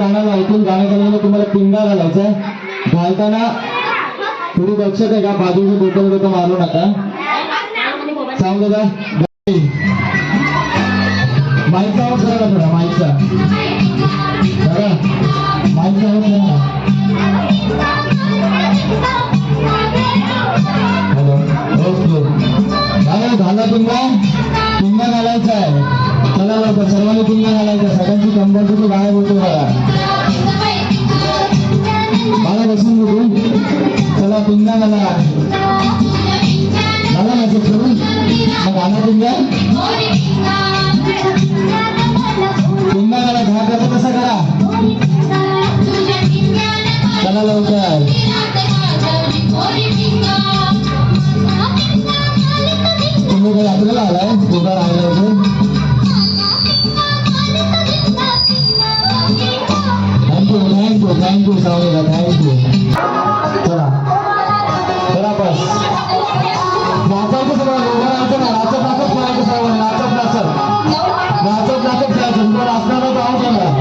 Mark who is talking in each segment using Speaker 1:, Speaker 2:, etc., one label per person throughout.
Speaker 1: गाणं ऐकून गाणं झाल्यानंतर तुम्हाला पिंगा घालायचा आहे। घालताना थोडी दक्षता आहे का, बाजूची बोटं मारू नका। सांग दादा माईकचा आवाज करा थोडा, माईकचा बघा, माईकचा आवाज करा। हॅलो, ओके झालं, झाला पिंगा, पिंगा घालायचा आहे। चला लवकर सर्वांनी पिंगा घालायचा, सगळ्यांची कंबर सुद्धा गायब होतो बघा। मला बसून बघून चला पिंगा घाला, झाला मेसेज करून मग घाला पिंगा, पिंगा घाला, घा करतो तसा करा। चला लवकर, तुम्ही काही आपल्याला आलाय उभा राहिला होतो। थँक्यू थँक्यू सावलेला, थँक्यू। चला चला बस, नाचायचं सगळं, उभं राहायचं ना, नाचत नाचत खेळायचं सर्व, नाचत नाचत नाचत नाचत खेळायचं। तुला नाचणार नाही तर आऊट होणार,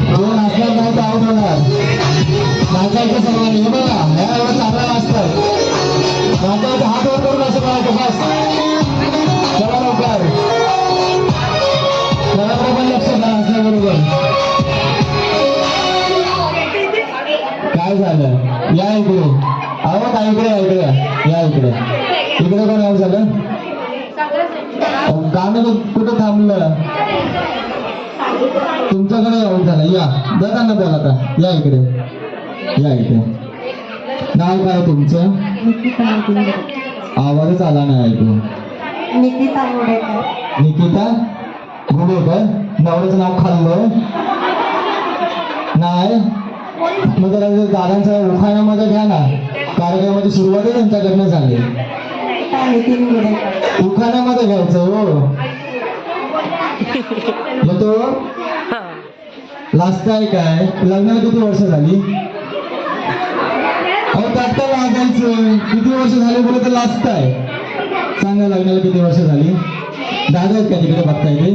Speaker 1: तो नाचणार नाही तर आऊट होणार। नाचायचं सर्वांनी, हे बघा ह्या एवढं चांगलं नाचतं, नाचायचं हात वर करून असं करायचं बस। चला लवकर, घराकडे पण लक्ष द्या नाचल्याबरोबर। काय झालं, या इकडे, आहो का इकडे, इकडे या, इकडे इकडे कोण आव झालं, गाणं कुठं थांबलं, तुमच्याकडे आऊट झालं। या दादांना बोला आता, या इकडे, या इकडे। नाव काय तुमचं? आवाजच आला नाही ऐकू।
Speaker 2: निकिता मुडेकर।
Speaker 1: निकिता गुडेकर, नवऱ्याचं नाव खाल्लं नाही, मग जरा दादांचा उखाण्यामध्ये घ्या ना, कार्यक्रमाची सुरुवात आहे त्यांच्याकडनं झाली,
Speaker 2: नितीन मुडेकर।
Speaker 1: उखाण्यामध्ये घ्यायचं हो। येतो लास्ट आहे काय, लग्नाला किती वर्ष झाली, अहो त्यात लागायचं, किती वर्ष झाले बोलत तर लास्ट आहे, सांगा लग्नाला किती वर्ष झाली। दादा आहेत का तिकडे बघता येते,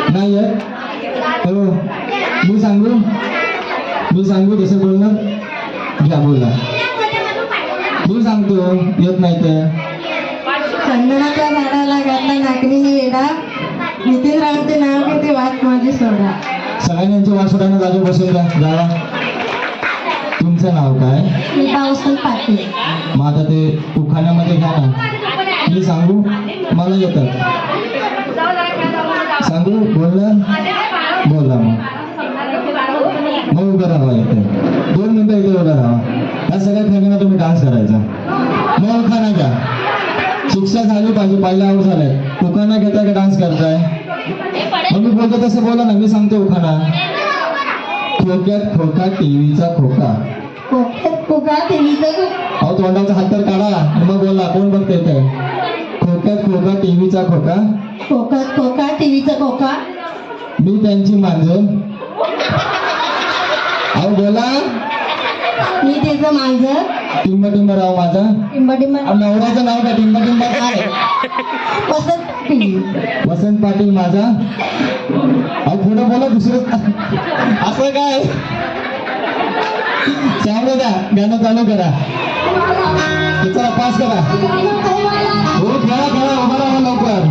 Speaker 1: नाही आहेत, हो मी सांगू तसं बोलणार, घ्या बोला, मी सांगतो येत नाही तर।
Speaker 2: चंदनाच्या झाडाला घातला नागरीने वेडा, नितीन राऊतचे नाव घेते वाट माझी सोडा।
Speaker 1: सगळ्यांच्या वासुडांना जागे बसेल का, जावा। तुमचं नाव काय?
Speaker 2: स्मिता वसंत पाटील।
Speaker 1: मग आता ते उखाण्यामध्ये घ्या ना, मी सांगू, मला येतात, सांगू बोलला बोला, मग उभं राहा येते, 2 मिनिटं इथे उभं राहा। या सगळ्या ठिकाणी तुम्ही डान्स करायचा, मग उखाणा घ्या, शिक्षा झाली पाहिजे, पहिला आऊट झालाय, उखाणा घेताय का डान्स करताय, मग मी बोलतो तसं बोला ना, मी सांगतो उखाणा। खोक्यात खोका टीव्हीचा खोका,
Speaker 2: खोक्यात खोका टीव्हीचा खोका,
Speaker 1: अहो तोंडाचा हात तर काढा मग बोला, कोण बघते ते, खोक्यात खोका टीव्हीचा खोका,
Speaker 2: खोक्यात खोका टीव्हीचा खोका,
Speaker 1: मी त्यांची मांजर, अहो बोला,
Speaker 2: मी त्याचं मांजर,
Speaker 1: टिंब टिंब राव माझा,
Speaker 2: टिंब टिंब,
Speaker 1: नवऱ्याचं नाव काय, टिंब टिंब काय,
Speaker 2: वसंत पाटील,
Speaker 1: वसंत पाटील माझा, अहो पुढं बोला दुसरं असं काय, चालू द्या, गाणं चालू करा, चला पास करा, हो खेळा खेळा, उभा राहा लवकर,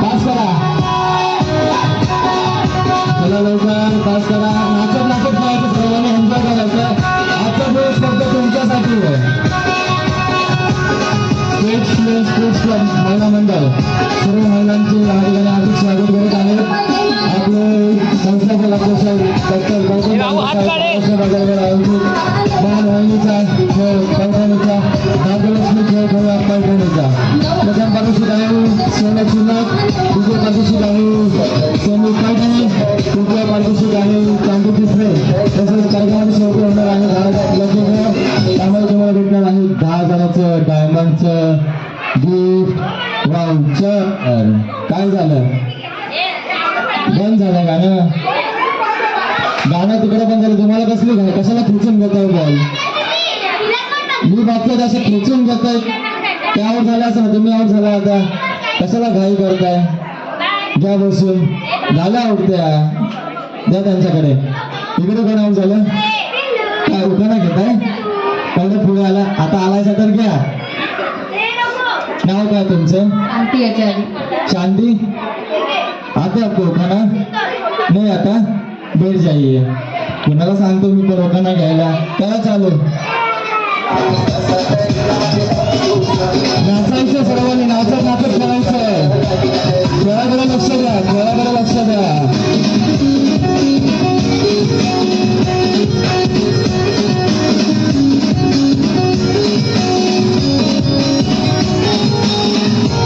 Speaker 1: पास करा, चला लवकर पास करा, नाचत नाचत खेळायचं, सर्वांनी एन्जॉय करायचं, आजचा दिवस फक्त तुमच्यासाठी आहे। स्पोर्ट्स क्लब महिला मंडळ सर्व महिलांचे या ठिकाणी हार्दिक स्वागत करत आहे। आपले संस्थापक डॉक्टर गौतम आयोजित बालवाहिनीचा खेळ, पैठणीचा भाग्यलक्ष्मी खेळ खेळूया, पैठणीचा प्रथम पारितोषिक आहे सोनं चुनक, दुसरे पारितोषिक आहे सोनी पैठणी, तृतीय पारितोषिक आहे चांदीची फ्रेम, तसंच कार्यक्रमाची शेवटी होणार आहे लक्ष्मी खेळ, त्यामुळे तुम्हाला भेटणार आहे 10,000चं डायमंडचं गिफ्ट वाउचर। काय झालं, बंद झालं गाणं, गाणं तिकडे बंद झालं, तुम्हाला कसली काय, कशाला खेचून घेताय बॉल, मी बाकी असं खेचून घेताय, ते आऊट झाला असं ना, तुम्ही आऊट झाला आता, कशाला घाई करताय? घ्या बसून, झालं आऊट त्या, द्या त्यांच्याकडे. इकडे कोण आऊट झालं? काय उखाणा घेताय? पहिलं पुढे आला, आता आलायचा तर घ्या. नाव काय तुमचं?
Speaker 2: शांती आचारी.
Speaker 1: शांती, आता आपको उखाणा नाही, आता बैठ जाइए. कुणाला सांगतो मी पण उखाणा घ्यायला. करा चालू. नाचायचं सर्वांनी, नाचत नाचत खेळायचं. खेळाकडे लक्ष द्या, खेळाकडे लक्ष द्या.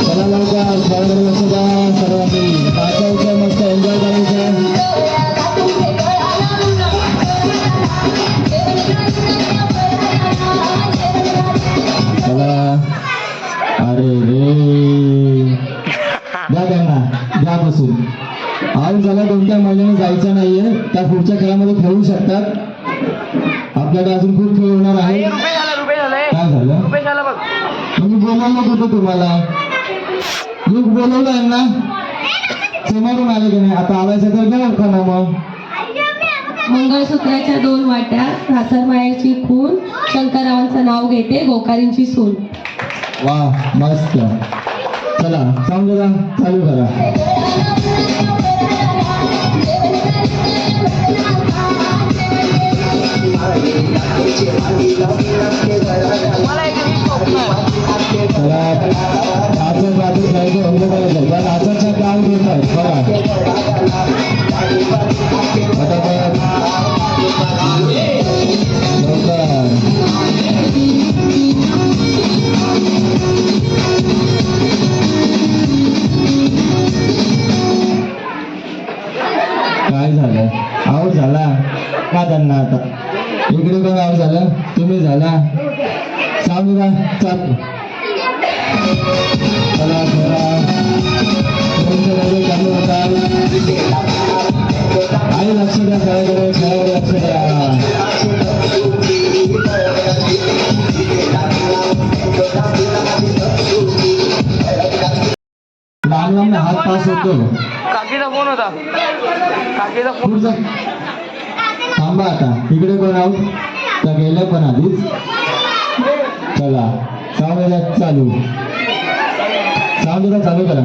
Speaker 1: चला लवकर, खेळाकडे लक्ष द्या सर्वांनी. नाचायचं, मस्त एन्जॉय करायचं. चला. अरे रे, द्या त्यांना, द्या बसून. आऊट झाला 2-4 महिन्याने जायचं नाहीये, त्या पुढच्या खेळामध्ये खेळू शकतात. आपल्याकडे अजून खूप खेळ होणार आहे. काय झालं? तुम्ही बोलवलं कुठं तुम्हाला? मी बोलवलं यांना, समोरून आले की नाही? आता आलायचं तर काय उखाणा मग?
Speaker 2: मंगळसूत्राच्या 2 वाट्या, सासरमायाची खून, शंकररावांचं नाव घेते, गोकारींची सून.
Speaker 1: वा, मस्त. चला समजा, चालू करा. चला, नाचत नाचत जायचं, बंद करायचं. या नाचाच्या काम घेत आहेत बघा. पटापट. लवकर. काय झालं? आऊट झाला का त्यांना? आता इकडे कोण आऊट झालं? तुम्ही झाला. सांगू का? चाल. चला चला, चालू होतात. आणि लक्ष द्या खेळाकडे, खेळाकडे लक्ष द्या. लहान हात पास होतो.
Speaker 3: काकीचा फोन होता. काकीचा फोन.
Speaker 1: पुढचं थांबा आता. इकडे कोण आऊट? त्या गेल्या पण आधीच. चला सावळ्या चालू. सावळ्या चालू करा.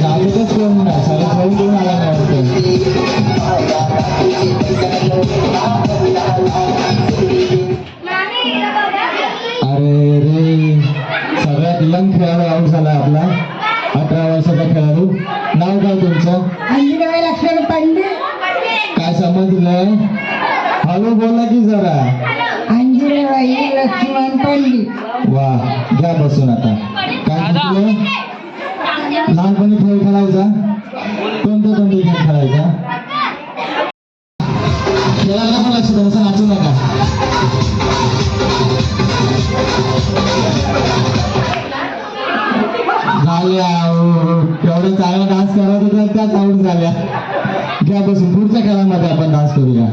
Speaker 1: नाचतच कोण नाही, सगळं खेळून घेऊन आला नाही वाटतं. अरे रे, सगळ्यात यंग खेळाडू आऊट झाला आपला, 18 वर्षाचा खेळाडू. नाव काय तुमचं?
Speaker 2: अंजनाबाई लक्ष्मण पंडित.
Speaker 1: काय समजलं? हळू बोला की जरा.
Speaker 2: अंजनाबाई लक्ष्मण पंडित.
Speaker 1: वा, घ्या बसून आता. काय म्हटलं? लहानपणी खेळ खेळायचा? कोणता खेळ खेळायचा? खेळायला पण लक्ष द्या, असं नाचू नका. झाल्या एवढं चांगला डान्स करत होत्या, त्याच आऊट झाल्या. घ्या बसून, पुढच्या खेळामध्ये आपण डान्स करूया.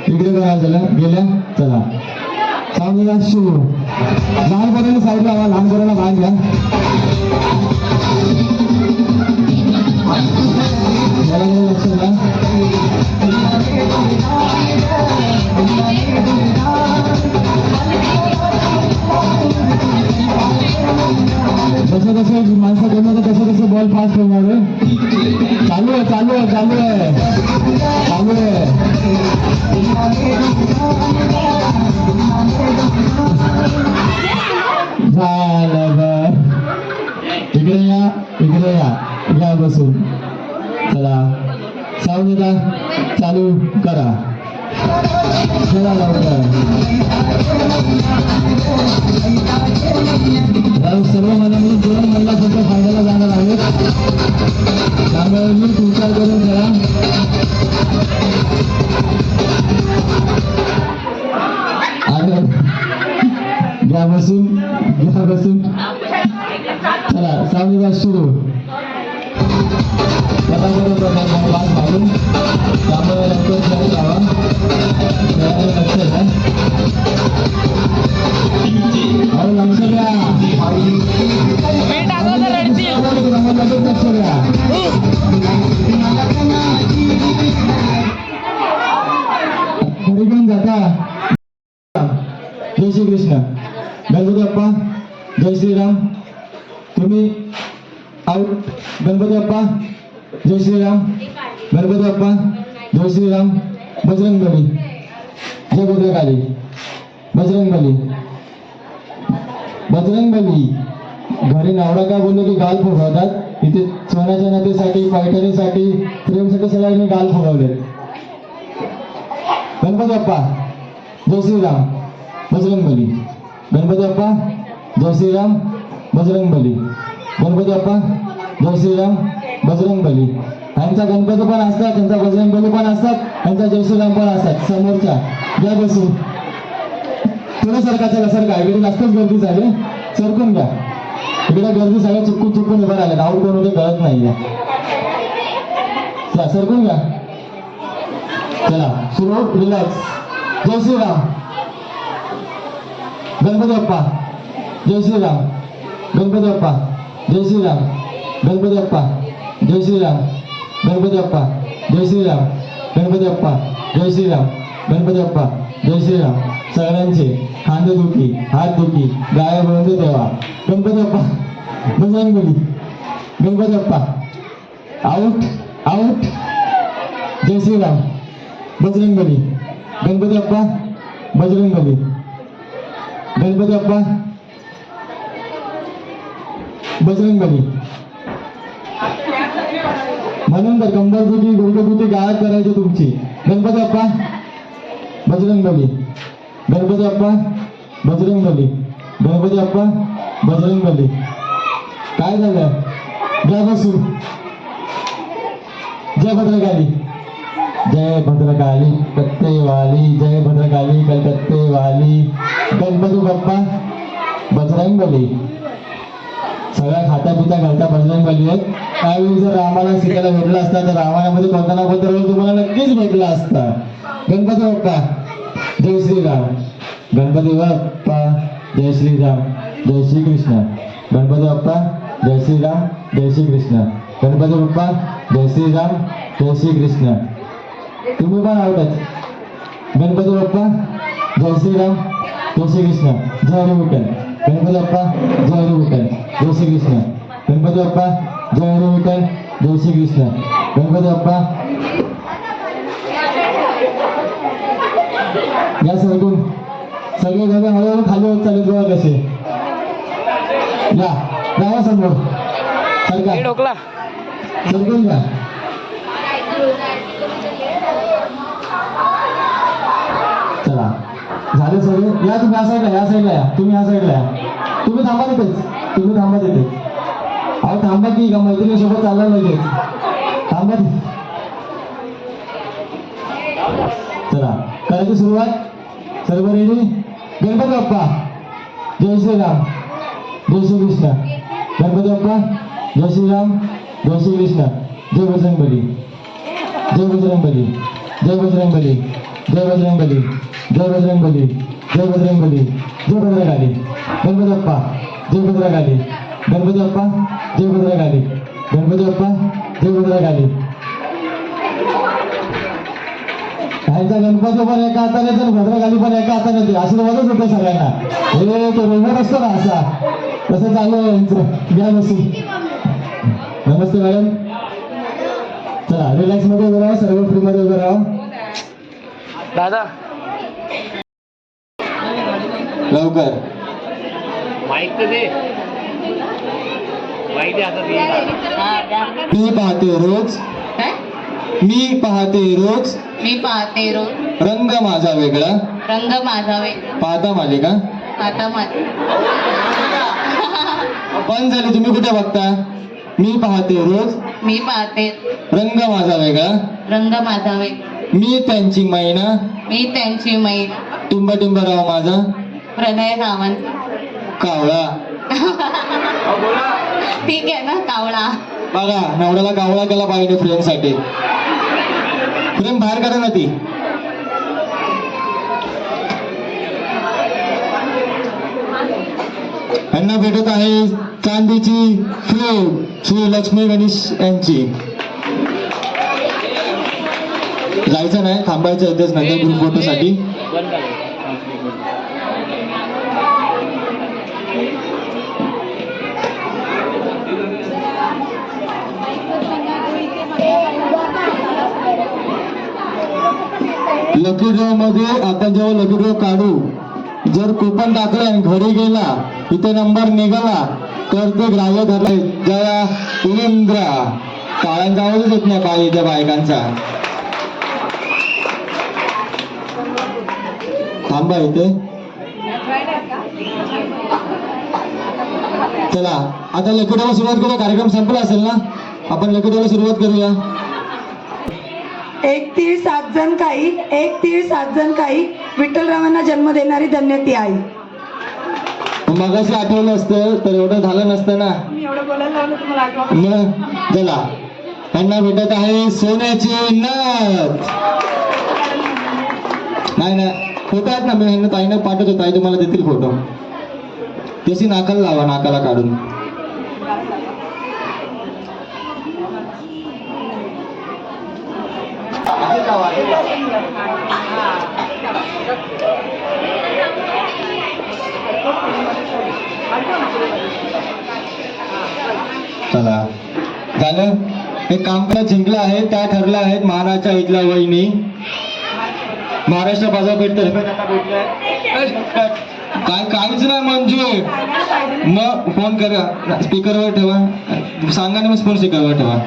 Speaker 1: इकडे करा झालं गेल्या. चला सावलीला सुरू. लहानपणाने साईडला हवा, लहानपणाला भाग घ्या. लक्ष द्या. जसं कसं माणसं करणार तसं कसं बॉल फास्ट होणार आहे. चालू आहे चालू आहे चालू आहे चालू आहे. झालं बर. इकडे या, इकडे या, या बसून. चला सावलीला चालू करा. चला लवकर. सर्व मनाने 2 महिला फक्त फायद्याला जाणार आहेत, त्यामुळे मी विचार करून करा. घ्या बसून, घ्या बसून. चला सावलीला सुरू. हातामध्ये वाट घालून त्यामुळे लवकर खेळत राहा. खेळायला लक्ष द्या. अहो लक्ष द्या.
Speaker 3: मी टाकलं तर रडतील.
Speaker 1: लगेच लक्ष द्या. घरी घेऊन जाता. जय श्री कृष्ण. गणपती बाप्पा जय श्रीराम. तुम्ही आउट. गणपती बाप्पा जय श्रीराम. गणपती बाप्पा जय श्रीराम. बजरंग बली. जय भद्रकाली. बजरंग बली. बजरंग बली. घरी नावडा काय बोललो की गाल फुगवतात. इथे सोन्याच्या नदीसाठी, पैठणीसाठी, प्रेमसाठी सगळ्यांनी गाल फुगवले. गणपती बाप्पा जय श्रीराम. बजरंग बली. गणपती बाप्पा जय श्रीराम. बजरंग बली. गणपती बाप्पा जय श्रीराम. बजरंग बली. यांचा गणपती पण असतात, त्यांचा बजरंग बली पण असतात, त्यांचा जय श्रीराम पण असतात. समोरच्या घ्या बसून. थोडं सरका. चला सरका. इकडे जास्तच गर्दी झाली. सरकून घ्या. इकडे गर्दी सगळ्या चुकून चुकून उभं राहिले. आऊट कोण होते कळत नाही. चला सरकून घ्या. चला सुरू. रिलॅक्स. जय श्रीराम. गणपती बाप्पा जय श्रीराम. गणपती बाप्पा जय श्रीराम. गणपती बाप्पा जय श्रीराम. गणपती बाप्पा जय श्रीराम. गणपती बाप्पा जय श्रीराम. गणपती बाप्पा जय श्रीराम. सगळ्यांचे खांदे दुखी, हात दुखी गाय बंद ठेवा. गणपती बाप्पा. बजरंग बली. गणपती बाप्पा आउट. आउट. जय श्रीराम. बजरंग बली. गणपती बाप्पा. बजरंग बली. गणपती बाप्पा. बजरंग बली. म्हणून तर कंबर दुखी, गुडघे दुखी गाळात करायची तुमची. गणपती बाप्पा. बजरंग बली. गणपती बाप्पा. बजरंग बली. गणपती बाप्पा. बजरंग बली. काय झालं? घ्या बसून. जय भद्रकाली. जय भद्रकाली कत्ते वाली. जय भद्रकाली कलकत्ते वाली. गणपती बाप्पा. बजरंग बली. सगळ्या खाता पिता घालता बजरंग बली आहेत. त्यावेळी जर रामाला सीतेला भेटला असता तर रामायणामध्ये कोणता ना कोणता रोल तुम्हाला नक्कीच भेटला असता. गणपती बाप्पा जय श्रीराम. गणपती बाप्पा जय श्रीराम. जय श्री कृष्ण. गणपती बाप्पा जय श्रीराम. जय श्री कृष्ण. गणपती बाप्पा जय श्रीराम. जय श्री कृष्ण. तुम्ही पण आवडत. गणपती बाप्पा जय श्रीराम. जय श्री कृष्ण. जय हरी विठ्ठल. गणपती बाप्पा जय हरी विठ्ठल. जय श्री कृष्ण. गणपती बाप्पा जय हरी विठ्ठल. जय श्री कृष्ण. गणपती बाप्पा. या सरकून. सगळे जण हळूहळू खाली होत चालत बघा कसे. या जावा समोर. सरका.
Speaker 3: ढोकला.
Speaker 1: सरकून घ्या. चला झाले सगळे. या तुम्ही या साईडला. या साईडला या. तुम्ही या साईडला या. तुम्ही थांबा तिथेच. तुम्ही थांबा तिथे. अहो थांबा की का मैत्रिणीसोबत चालला लगेच. थांबा. चला करायची सुरुवात. सर्व रेडी. गणपती बाप्पा जय श्रीराम. जय श्री कृष्ण. गणपती बाप्पा जय श्रीराम. जय श्री कृष्ण. जय बजरंग बली. जय बजरंग बली. जय बजरंग बली. जय बजरंग बली. जय बजरंग बली. जय बजरंग बली. जय भद्रकाली. गणपती बाप्पा जय भद्रकाली. गणपती बाप्पा जय भद्रकाली. गणपती बाप्पा जय भद्रकाली. ह्यांचा गणपती पण एका हाताने तर भद्रकाली पण एका हाताने ते आशीर्वादच होतो सगळ्यांना. हे तो रोमट असतो ना असा तसं चालू आहे यांचं. घ्या बसून. नमस्ते मॅडम. चला रिलॅक्स मध्ये उभं राहा. सर्व फ्री मध्ये उभं राहा.
Speaker 3: दादा
Speaker 1: लवकर.
Speaker 3: माईक तर दे. माईक दे आता दे.
Speaker 1: मी पाहते रोज. मी पाहते रोज.
Speaker 2: मी पाहते रोज.
Speaker 1: रंग माझा वेगळा.
Speaker 2: रंग माझा वेगळा.
Speaker 1: पाहता मालिका.
Speaker 2: आता माझे.
Speaker 1: पण झाली. तुम्ही कुठे बघता? मी पाहते रोज.
Speaker 2: मी पाहते.
Speaker 1: रंग माझा वेगळा.
Speaker 2: रंग माझा वेगळा.
Speaker 1: मी त्यांची मैना.
Speaker 2: मी त्यांची मैल.
Speaker 1: टिंब टिंबराव माझा.
Speaker 2: प्रणय सावंत.
Speaker 1: कावळा.
Speaker 2: ठीक आहे ना कावळा.
Speaker 1: बघा नवऱ्याला कावळा केला पाहिजे फ्रेमसाठी. फ्रेम बाहेर करा ना ती. यांना भेटत आहे चांदीची फ्रेम श्री लक्ष्मी गणेश यांची. जायचं नाही, थांबायचं इथेच नंतर ग्रुप फोटोसाठी. लकी ड्रॉ मध्ये आपण जेव्हा लकी ड्रॉ काढू, जर कुपन टाकलं आणि घरी गेला इथे नंबर निघाला तर ते ग्राह्य धरले. जया उलिंद्रा काळांचा आवाजच येत नाही काही त्या बायकांचा. थांबा इथे. चला आता लकी ड्रॉला सुरुवात करूया. कार्यक्रम संपला असेल ना, आपण लकी ड्रॉला सुरुवात करूया.
Speaker 2: एक तीळ 7 जण काही, एक तीळ 7 जण काही, विठ्ठलरावांना जन्म देणारी धन्य ती आई.
Speaker 1: मगाशी आठवलं असतं तर एवढं झालं नसतं ना.
Speaker 2: मी एवढं बोलायला लावलं तुम्हाला आठवण.
Speaker 1: मग चला त्यांना भेटत आहे सोन्याची नथ. नाही नाही फोटो आहेत ना, मी ह्यांना ताईनं पाठवतो, ताई तुम्हाला देतील फोटो. तशी नाकाला लावा, नाकाला काढून. चला झालं. एक काम करा, जिंकलं आहे त्या ठरल्या आहेत महाराष्ट्राच्या इथल्या वहिनी. महाराष्ट्र बाजारपेठ तर्फे त्यांना भेटलंय. काय काहीच नाही मंजू. मग फोन करा, स्पीकरवर ठेवा, सांगा ना, मग फोन स्पीकरवर ठेवा.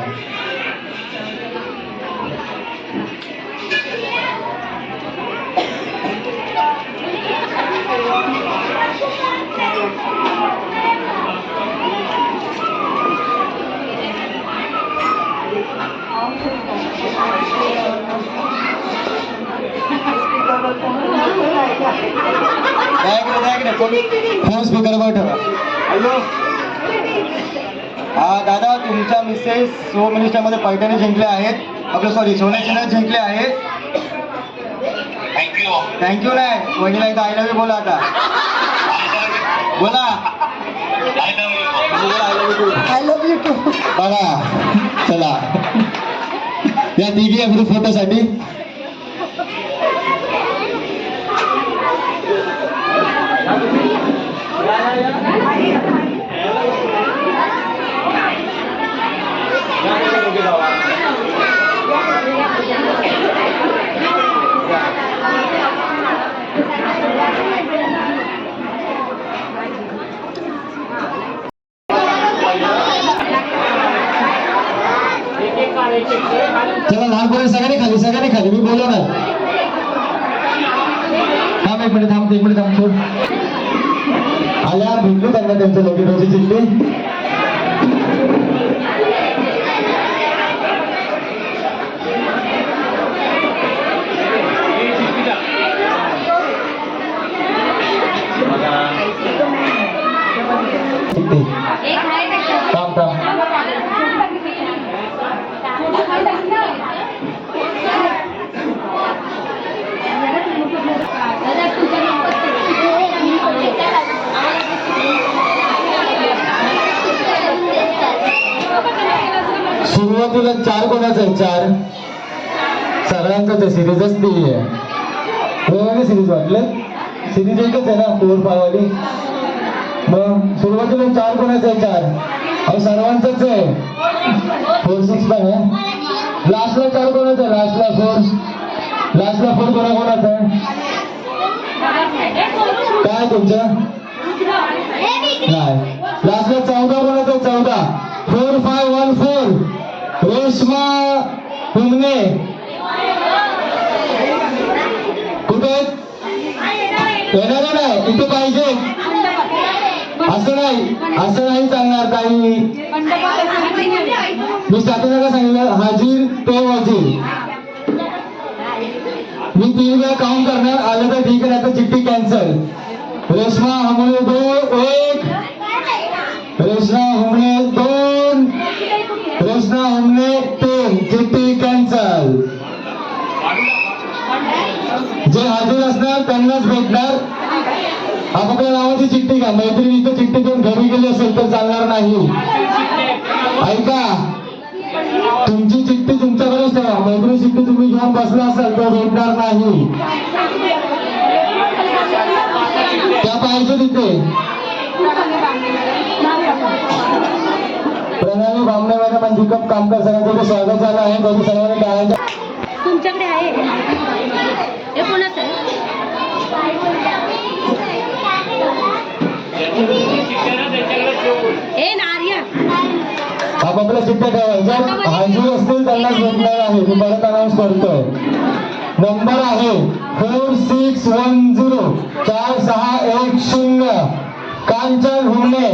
Speaker 1: फोन स्पीकरवर ठेवा. हॅलो हा दादा, तुमच्या मिसेस सो मिनिस्टरमध्ये पैठणी जिंकल्या आहेत. आपलं सॉरी सोन्याची नथ जिंकले आहेत. थँक्यू नाही, वहिनीला एकदा आय लव्ह यू बोला. आता बोला
Speaker 2: आय लव्ह यू टू.
Speaker 1: बघा चला या तिघी या ग्रुप फोटोसाठी. चला लहान पोरं सगळ्यांनी खाली, सगळ्यांनी खाली. मी बोललो ना. थांब एक मिनिट, थांब 1 मिनिट थांब. सोड आल्या, भेटलो त्यांना त्यांचं लकी चिठ्ठी. थांब थांब. सुरुवातीला 4 कोणाचा आहे? 4 सगळ्यांचाच सिरीजच ती आहे. वेगवेगळी सिरीज वाटलं, सिरीज एकच आहे ना 4-5 वाली. मग सुरुवातीला 4 कोणाचा आहे? 4 अहो सर्वांचंच आहे. 4-6 पण आहे. लास्टला 4 कोणाचा आहे? लास्टला 4. लास्टला 4 कोणाचा आहे? काय तुमचं? नाही. लास्टला 14 कोणाचा आहे? 14. 4514 रेश्मा हुमने. कुठे येणार नाही? इथे पाहिजे. असं नाही चालणार काही. मी स्टार्टिंगला काय सांगितलं? हाजीर तो वजीर. मी 3 वेळा काउंट करणार, आलं तर ठीक आहे, आता चिठ्ठी कॅन्सल. रेश्मा हुमने 2 1, रेश्मा हुमने 2, जे हजर असणार त्यांनाच भेटणार. आपापल्या नावाची चिठ्ठी घ्या. मैत्रिणी इथं चिठ्ठी देऊन घरी गेली असेल तर चालणार नाही. ऐका, तुमची चिठ्ठी तुमच्याकडेच ठेवा. मैत्रिणी चिठ्ठी तुम्ही घेऊन बसला असाल तर भेटणार नाही. त्या पाहिजे तिथे. प्रणाली बामणे मॅडम आणि दीपक कामकर सरांचं स्वागत झालं आहे. दोन्ही सर्वांनी टाळ्यांच्या.
Speaker 2: तुमच्याकडे आहे हे कोणाचं आहे? ए नार्या
Speaker 1: आपापल्या चिठ्ठ्या ठेवा. जर हाजीर असतील त्यांनाच भेटणार आहे. मी परत अनाऊन्स करतोय. नंबर आहे 4610 4610. कांचन हुमणे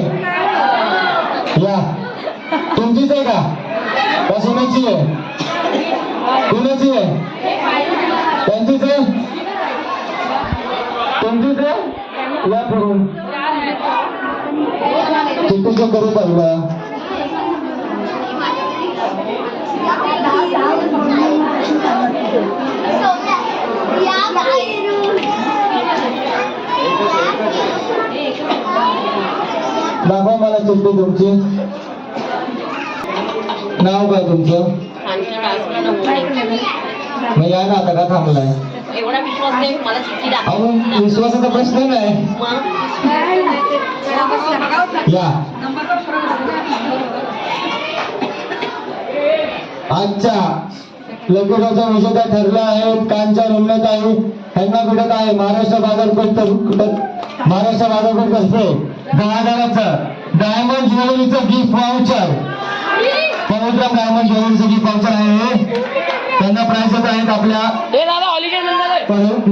Speaker 1: या. तुमचीच आहे का सुनाची आहे? कुणाची आहे? त्यांचीच आहे? तुमचीच आहे? या फिरून चिठ्ठीचं करू पाहिला. दाखवा मला चिठ्ठी तुमची. नाव काय तुमचं? मग या ना, आता का थांबलाय?
Speaker 4: एवढा विश्वास नाही मला चिठ्ठी दाखव.
Speaker 1: अहो विश्वासाचा प्रश्न नाही. या. आजच्या लोकसभेचा विषय काय ठरले आहेत. कांचन हुमणे ताई यांना भेटत आहे महाराष्ट्र बाजारपेठ. महाराष्ट्र बाजारपेठ करते 10,000चं डायमंड ज्वेलरीचं गिफ्ट वाउचर. पवित्रम डायमंड ज्वेलरीचं गिफ्ट वाउचर आहे. त्यांना प्राइस आहेत आपल्या
Speaker 3: हे दादा हॉलिडे नंतर
Speaker 1: परत